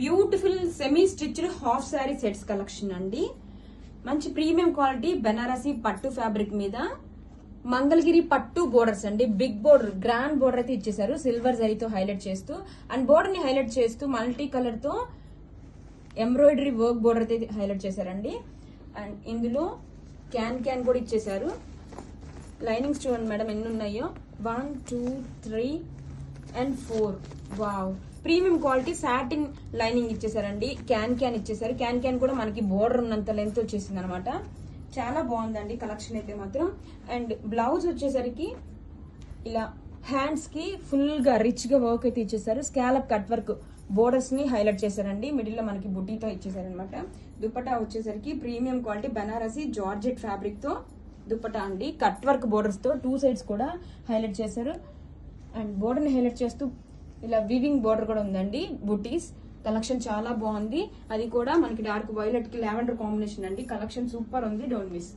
Beautiful semi stitched half sari sets collection అండి. మంచి premium quality Banarasi పట్టు ఫ్యాబ్రిక్ మీద మంగళగిరి పట్టు బోర్డర్స్ అండి. బిగ్ బోర్డర్, గ్రాండ్ బోర్డర్ అయితే ఇచ్చేసారు సిల్వర్ జరీతో హైలైట్ చేస్తూ, అండ్ బోర్డర్ ని హైలైట్ చేస్తూ మల్టీ కలర్ తో ఎంబ్రాయిడరీ వర్క్ బోర్డర్ అయితే హైలైట్ చేశారండి. అండ్ ఇందులో క్యాన్ కూడా ఇచ్చేసారు. లైనింగ్స్ చూడండి మేడం ఎన్ని ఉన్నాయో, 1 2 3 and 4. Wow, premium quality satin lining ఇచ్చేసారండి. క్యాన్ ఇచ్చేసారు. క్యాన్ కూడా మనకి బోర్డర్ ఉన్నంత లెంత్ వచ్చేసింది అనమాట. చాలా బాగుందండి కలెక్షన్ అయితే మాత్రం. అండ్ బ్లౌజ్ వచ్చేసరికి ఇలా హ్యాండ్స్ కి ఫుల్ గా రిచ్ గా వర్క్ అయితే ఇచ్చేసారు. స్కాలప్ కట్ వర్క్ బోర్డర్స్ ని హైలైట్ చేశారండి. మిడిల్ లో మనకి బుట్టీతో ఇచ్చేసారనమాట. దుపట్టా వచ్చేసరికి premium quality Banarasi georgette fabric తో దుపట్టా అండి. కట్ వర్క్ బోర్డర్స్ తో 2 సైడ్స్ కూడా హైలైట్ చేశారు. అండ్ బోర్డర్ ని హైలైట్ చేస్తూ ఇలా వీవింగ్ బోర్డర్ కూడా ఉందండి. బుటీస్ కలెక్షన్ చాలా బాగుంది. అది కూడా మనకి డార్క్ వైలెట్ కి లావెండర్ కాంబినేషన్ అండి. కలెక్షన్ సూపర్ ఉంది. Don't miss.